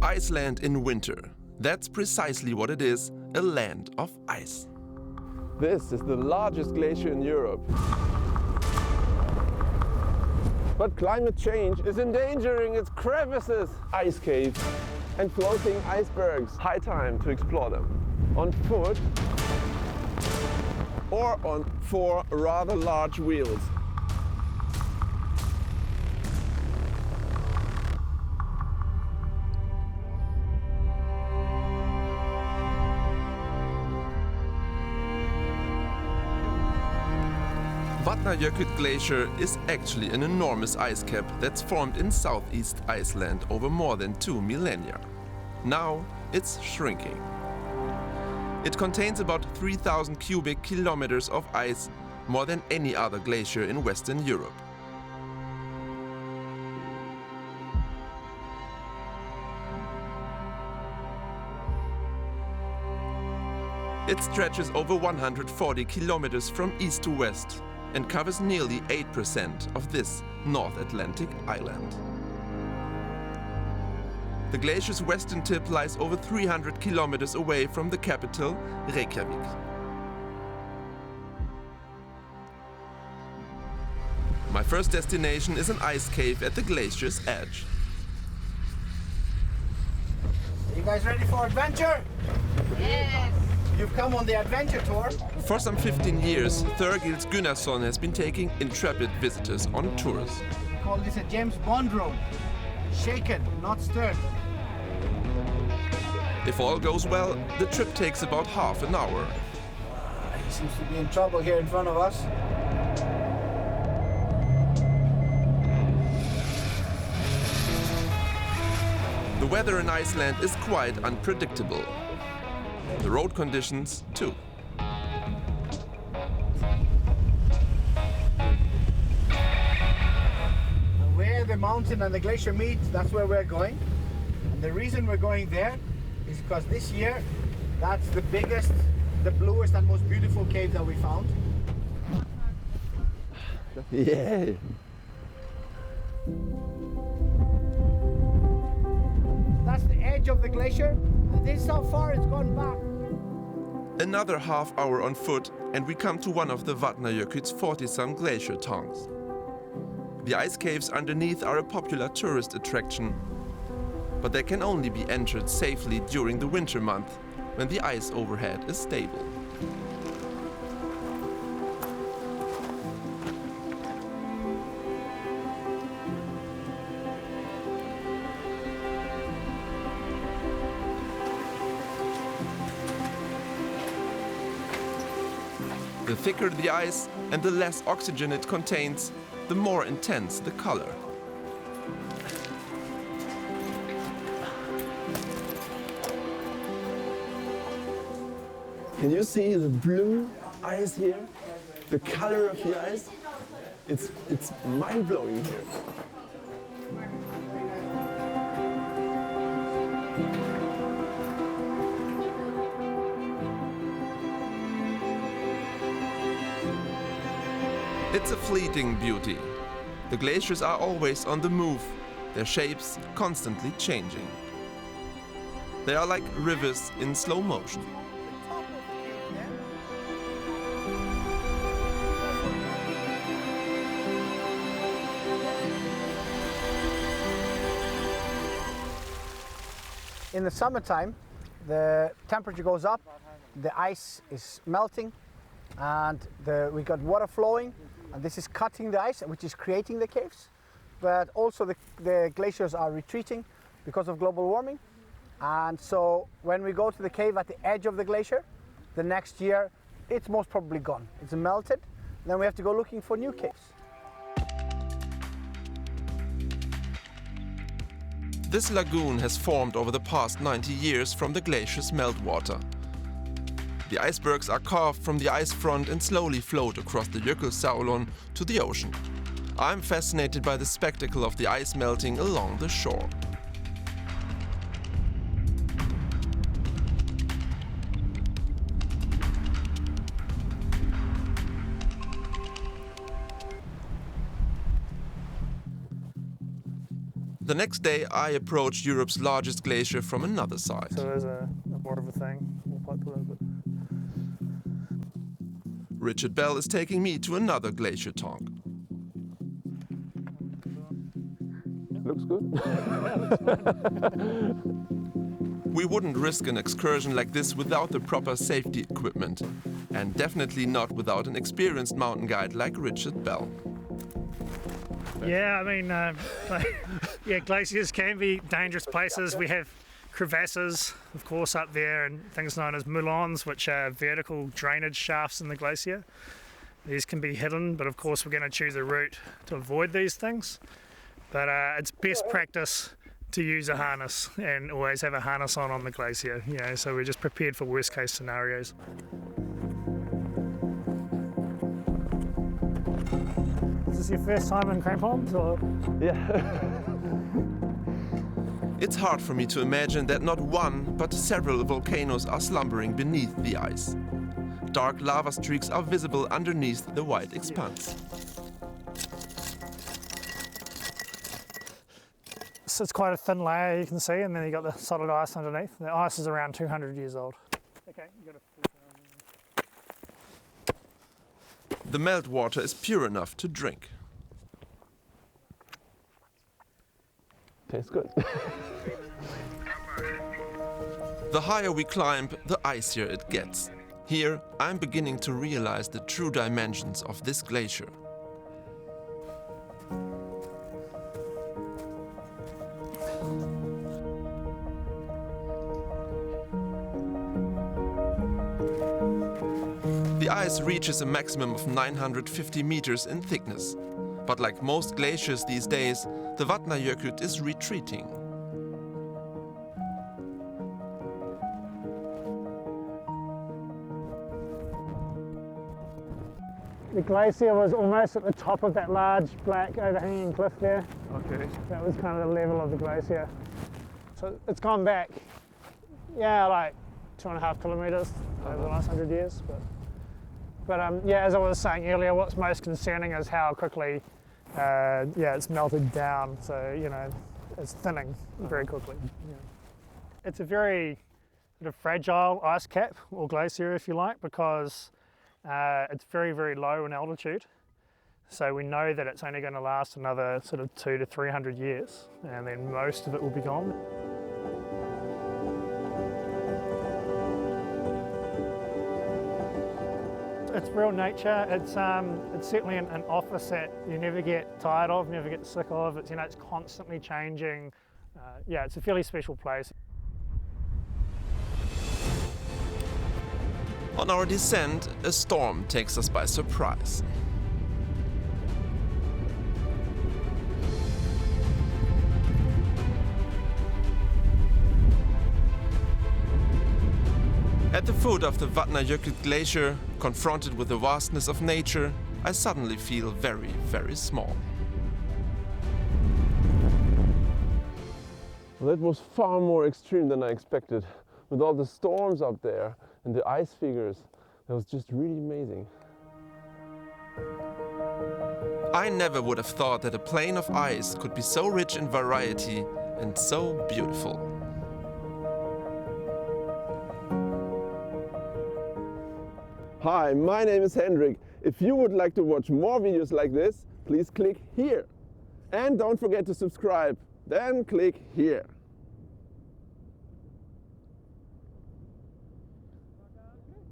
Iceland in winter. That's precisely what it is, a land of ice. This is the largest glacier in Europe. But climate change is endangering its crevices, ice caves and floating icebergs. High time to explore them. On foot or on 4 rather large wheels. Vatnajökull Glacier is actually an enormous ice cap that's formed in southeast Iceland over more than 2 millennia. Now it's shrinking. It contains about 3,000 cubic kilometers of ice, more than any other glacier in Western Europe. It stretches over 140 kilometers from east to west and covers nearly 8% of this North Atlantic island. The glacier's western tip lies over 300 kilometers away from the capital, Reykjavik. My first destination is an ice cave at the glacier's edge. Are you guys ready for adventure? Yes! You've come on the adventure tour. For some 15 years, Thorgils Gunnarsson has been taking intrepid visitors on tours. We call this a James Bond room. Shaken, not stirred. If all goes well, the trip takes about half an hour. He seems to be in trouble here in front of us. The weather in Iceland is quite unpredictable. The road conditions too. Where the mountain and the glacier meet, that's where we're going. And the reason we're going there is because this year, that's the biggest, the bluest and most beautiful cave that we found. Yeah! That's the edge of the glacier, and this is how far it's gone back. Another half hour on foot and we come to one of the Vatnajökull's 40-some glacier tongues. The ice caves underneath are a popular tourist attraction, but they can only be entered safely during the winter month when the ice overhead is stable. The thicker the ice and the less oxygen it contains, the more intense the color. Can you see the blue ice here? The color of the ice? It's mind-blowing here. It's a fleeting beauty. The glaciers are always on the move, their shapes constantly changing. They are like rivers in slow motion. In the summertime, the temperature goes up, the ice is melting, and we got water flowing, and this is cutting the ice, which is creating the caves. But also the glaciers are retreating because of global warming. And so when we go to the cave at the edge of the glacier, the next year, it's most probably gone. It's melted. Then we have to go looking for new caves. This lagoon has formed over the past 90 years from the glacier's meltwater. The icebergs are carved from the ice front and slowly float across the Jökulsárlón to the ocean. I'm fascinated by the spectacle of the ice melting along the shore. The next day I approached Europe's largest glacier from another side. So there's a more of a thing. We'll pipe a little bit. Richard Bell is taking me to another glacier tongue. Looks good. We wouldn't risk an excursion like this without the proper safety equipment, and definitely not without an experienced mountain guide like Richard Bell. Yeah, I mean, yeah, glaciers can be dangerous places. We have crevasses, of course, up there, and things known as moulins, which are vertical drainage shafts in the glacier. These can be hidden, but of course we're going to choose a route to avoid these things. But it's best practice to use a harness and always have a harness on the glacier, you know, so we're just prepared for worst case scenarios. Is this your first time in crampons? Or? Yeah. It's hard for me to imagine that not one, but several volcanoes are slumbering beneath the ice. Dark lava streaks are visible underneath the white expanse. So it's quite a thin layer, you can see, and then you got the solid ice underneath. The ice is around 200 years old. Okay, you got The meltwater is pure enough to drink. Tastes good. The higher we climb, the icier it gets. Here, I'm beginning to realize the true dimensions of this glacier. The ice reaches a maximum of 950 meters in thickness. But like most glaciers these days, the Vatnajökull is retreating. The glacier was almost at the top of that large black overhanging cliff there. Okay. That was kind of the level of the glacier. So it's gone back, yeah, like 2.5 kilometers over the last 100 years. But yeah, as I was saying earlier, what's most concerning is how quickly yeah, it's melted down. So, you know, it's thinning very quickly. Yeah. It's a very sort of fragile ice cap, or glacier if you like, because it's very, very low in altitude. So we know that it's only going to last another sort of 200 to 300 years, and then most of it will be gone. It's real nature. It's certainly an office that you never get tired of, never get sick of. It's, you know, it's constantly changing. Yeah, it's a fairly special place. On our descent, a storm takes us by surprise. At the foot of the Vatnajökull glacier, confronted with the vastness of nature, I suddenly feel very, very small. Well, that was far more extreme than I expected. With all the storms up there and the ice figures, that was just really amazing. I never would have thought that a plain of ice could be so rich in variety and so beautiful. Hi, my name is Hendrik. If you would like to watch more videos like this, please click here. And don't forget to subscribe, then click here.